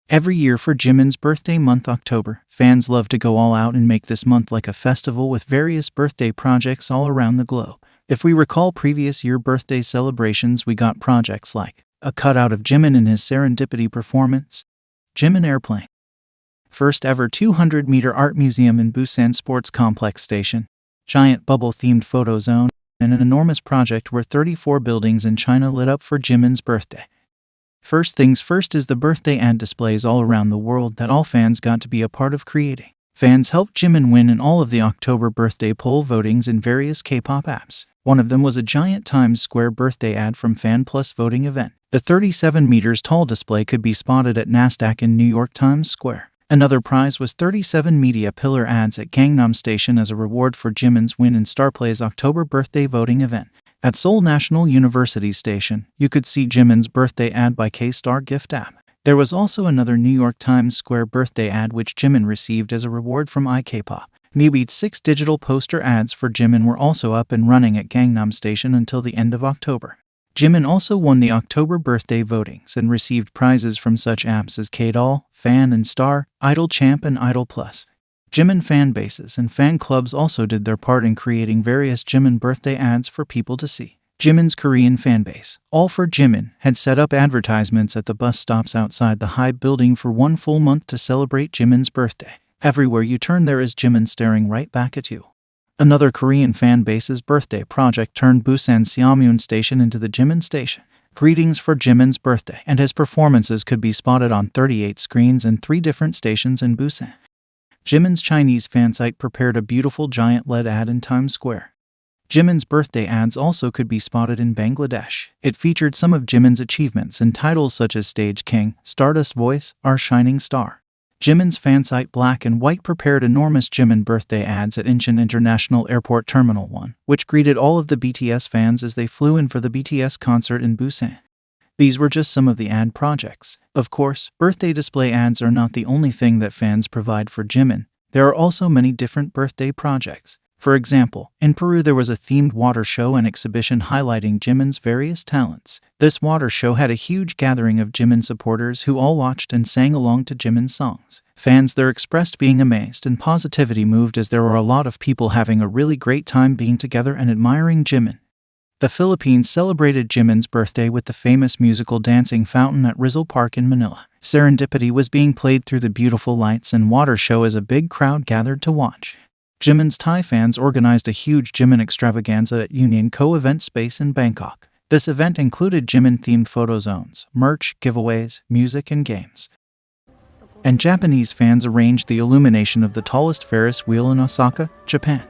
Every year for Jimin's birthday month October, fans love to go all out and make this month like a festival with various birthday projects all around the globe. If we recall previous year birthday celebrations, we got projects like a cutout of Jimin in his serendipity performance, Jimin Airplane, first ever 200-meter art museum in Busan Sports Complex Station, giant bubble-themed photo zone, and an enormous project where 34 buildings in China lit up for Jimin's birthday. First things first is the birthday ad displays all around the world that all fans got to be a part of creating. Fans helped Jimin win in all of the October birthday poll votings in various K-pop apps. One of them was a giant Times Square birthday ad from Fan Plus voting event. The 37 meters tall display could be spotted at Nasdaq in New York Times Square. Another prize was 37 media pillar ads at Gangnam Station as a reward for Jimin's win in Starplay's October birthday voting event. At Seoul National University Station, you could see Jimin's birthday ad by K-Star Gift app. There was also another New York Times Square birthday ad which Jimin received as a reward from iKpop. Maybe 6 digital poster ads for Jimin were also up and running at Gangnam Station until the end of October. Jimin also won the October birthday votings and received prizes from such apps as K-Doll, Fan and Star, Idol Champ and Idol Plus. Jimin fan bases and fan clubs also did their part in creating various Jimin birthday ads for people to see. Jimin's Korean fanbase, All for Jimin, had set up advertisements at the bus stops outside the Hybe building for one full month to celebrate Jimin's birthday. Everywhere you turn there is Jimin staring right back at you. Another Korean fanbase's birthday project turned Busan Seoul Station into the Jimin Station. Greetings for Jimin's birthday, and his performances could be spotted on 38 screens in 3 different stations in Busan. Jimin's Chinese fan site prepared a beautiful giant LED ad in Times Square. Jimin's birthday ads also could be spotted in Bangladesh. It featured some of Jimin's achievements and titles such as Stage King, Stardust Voice, Our Shining Star. Jimin's fan site Black and White prepared enormous Jimin birthday ads at Incheon International Airport Terminal 1, which greeted all of the BTS fans as they flew in for the BTS concert in Busan. These were just some of the ad projects. Of course, birthday display ads are not the only thing that fans provide for Jimin. There are also many different birthday projects. For example, in Peru there was a themed water show and exhibition highlighting Jimin's various talents. This water show had a huge gathering of Jimin supporters who all watched and sang along to Jimin's songs. Fans there expressed being amazed and positivity moved as there were a lot of people having a really great time being together and admiring Jimin. The Philippines celebrated Jimin's birthday with the famous musical dancing fountain at Rizal Park in Manila. Serendipity was being played through the beautiful lights and water show as a big crowd gathered to watch. Jimin's Thai fans organized a huge Jimin extravaganza at Union Co-event space in Bangkok. This event included Jimin-themed photo zones, merch, giveaways, music, and games. And Japanese fans arranged the illumination of the tallest Ferris wheel in Osaka, Japan.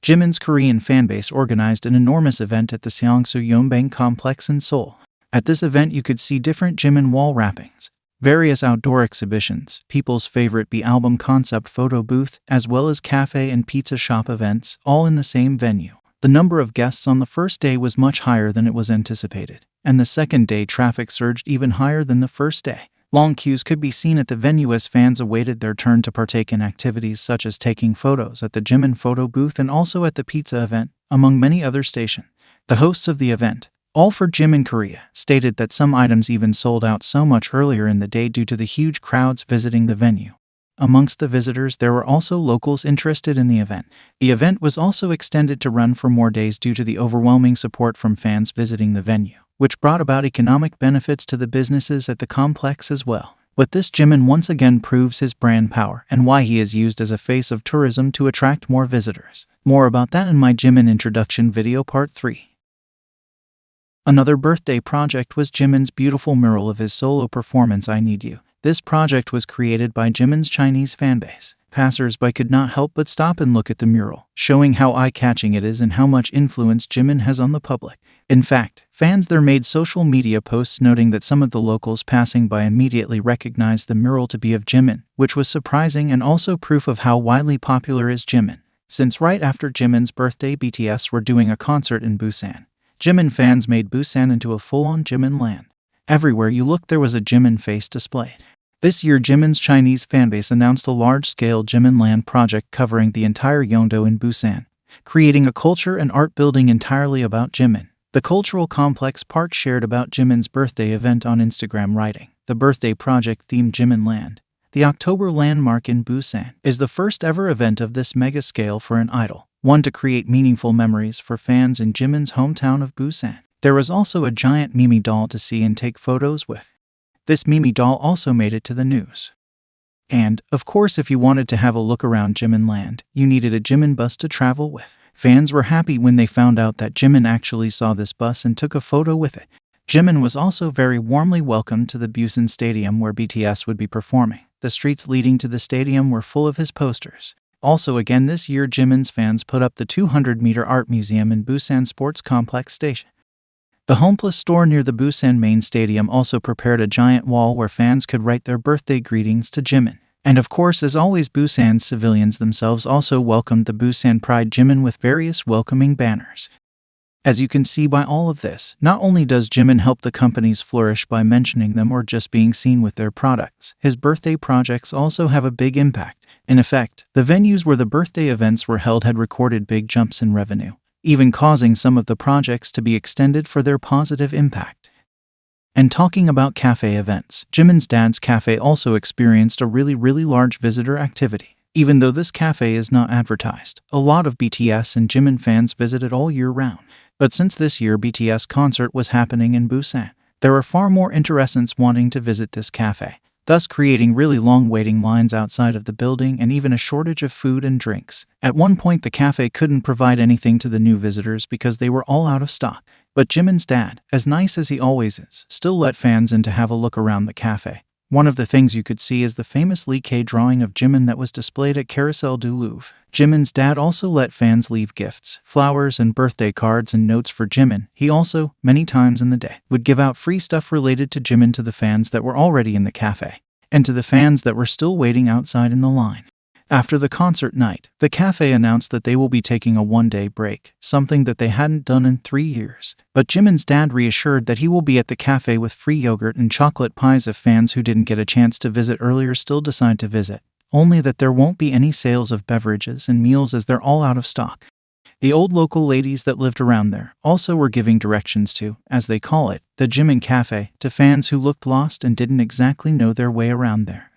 Jimin's Korean fanbase organized an enormous event at the Seongsu Yeonbang complex in Seoul. At this event you could see different Jimin wall wrappings, various outdoor exhibitions, people's favorite B-album concept photo booth, as well as cafe and pizza shop events, all in the same venue. The number of guests on the first day was much higher than it was anticipated, and the second day traffic surged even higher than the first day. Long queues could be seen at the venue as fans awaited their turn to partake in activities such as taking photos at the Jimin photo booth and also at the pizza event, among many other stations. The hosts of the event, All for Jimin Korea, stated that some items even sold out so much earlier in the day due to the huge crowds visiting the venue. Amongst the visitors there were also locals interested in the event. The event was also extended to run for more days due to the overwhelming support from fans visiting the venue, which brought about economic benefits to the businesses at the complex as well. With this, Jimin once again proves his brand power and why he is used as a face of tourism to attract more visitors. More about that in my Jimin introduction video part 3. Another birthday project was Jimin's beautiful mural of his solo performance I Need You. This project was created by Jimin's Chinese fanbase. Passers-by could not help but stop and look at the mural, showing how eye-catching it is and how much influence Jimin has on the public. In fact, fans there made social media posts noting that some of the locals passing by immediately recognized the mural to be of Jimin, which was surprising and also proof of how widely popular is Jimin. Since right after Jimin's birthday BTS were doing a concert in Busan, Jimin fans made Busan into a full-on Jimin land. Everywhere you looked there was a Jimin face displayed. This year Jimin's Chinese fanbase announced a large-scale Jimin Land project covering the entire Yeongdo in Busan, creating a culture and art building entirely about Jimin. The cultural complex park shared about Jimin's birthday event on Instagram, writing, the birthday project themed Jimin Land. The October landmark in Busan is the first ever event of this mega scale for an idol, one to create meaningful memories for fans in Jimin's hometown of Busan. There was also a giant Mimi doll to see and take photos with. This Mimi doll also made it to the news. And, of course, if you wanted to have a look around Jimin Land, you needed a Jimin bus to travel with. Fans were happy when they found out that Jimin actually saw this bus and took a photo with it. Jimin was also very warmly welcomed to the Busan Stadium where BTS would be performing. The streets leading to the stadium were full of his posters. Also again this year, Jimin's fans put up the 200-meter art museum in Busan Sports Complex Station. The Homeplus store near the Busan main stadium also prepared a giant wall where fans could write their birthday greetings to Jimin. And of course, as always, Busan's civilians themselves also welcomed the Busan Pride Jimin with various welcoming banners. As you can see by all of this, not only does Jimin help the companies flourish by mentioning them or just being seen with their products, his birthday projects also have a big impact. In effect, the venues where the birthday events were held had recorded big jumps in revenue, even causing some of the projects to be extended for their positive impact. And talking about cafe events, Jimin's dad's cafe also experienced a really large visitor activity. Even though this cafe is not advertised, a lot of BTS and Jimin fans visit it all year round. But since this year BTS concert was happening in Busan, there are far more interessants wanting to visit this cafe, thus creating really long waiting lines outside of the building and even a shortage of food and drinks. At one point the cafe couldn't provide anything to the new visitors because they were all out of stock. But Jimin's dad, as nice as he always is, still let fans in to have a look around the cafe. One of the things you could see is the famous Lee K drawing of Jimin that was displayed at Carousel du Louvre. Jimin's dad also let fans leave gifts, flowers, and birthday cards and notes for Jimin. He also, many times in the day, would give out free stuff related to Jimin to the fans that were already in the cafe, and to the fans that were still waiting outside in the line. After the concert night, the cafe announced that they will be taking a one-day break, something that they hadn't done in 3 years. But Jimin's dad reassured that he will be at the cafe with free yogurt and chocolate pies if fans who didn't get a chance to visit earlier still decide to visit, only that there won't be any sales of beverages and meals as they're all out of stock. The old local ladies that lived around there also were giving directions to, as they call it, the Jimin Cafe, to fans who looked lost and didn't exactly know their way around there.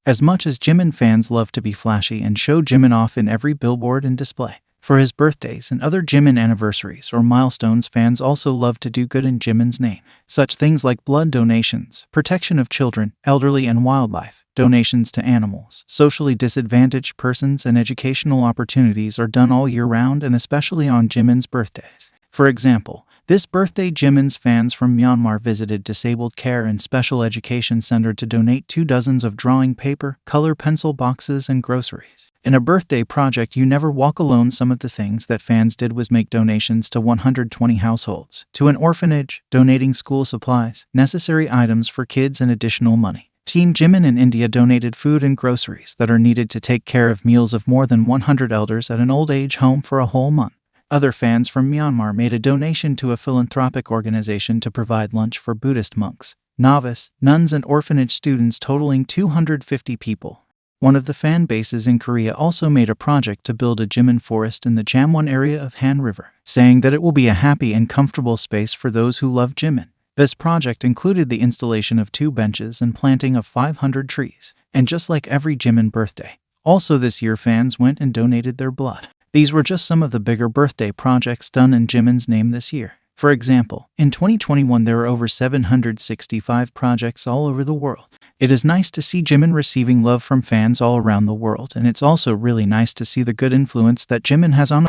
As much as Jimin fans love to be flashy and show Jimin off in every billboard and display, for his birthdays and other Jimin anniversaries or milestones, fans also love to do good in Jimin's name. Such things like blood donations, protection of children, elderly and wildlife, donations to animals, socially disadvantaged persons, and educational opportunities are done all year round and especially on Jimin's birthdays. For example, this birthday Jimin's fans from Myanmar visited Disabled Care and Special Education Center to donate 2 dozens of drawing paper, color pencil boxes, and groceries. In a birthday project You Never Walk Alone, some of the things that fans did was make donations to 120 households, to an orphanage, donating school supplies, necessary items for kids, and additional money. Team Jimin in India donated food and groceries that are needed to take care of meals of more than 100 elders at an old age home for a whole month. Other fans from Myanmar made a donation to a philanthropic organization to provide lunch for Buddhist monks, novice, nuns, and orphanage students totaling 250 people. One of the fan bases in Korea also made a project to build a Jimin forest in the Jamwon area of Han River, saying that it will be a happy and comfortable space for those who love Jimin. This project included the installation of 2 benches and planting of 500 trees. And just like every Jimin birthday, also this year fans went and donated their blood. These were just some of the bigger birthday projects done in Jimin's name this year. For example, in 2021 there were over 765 projects all over the world. It is nice to see Jimin receiving love from fans all around the world, and it's also really nice to see the good influence that Jimin has on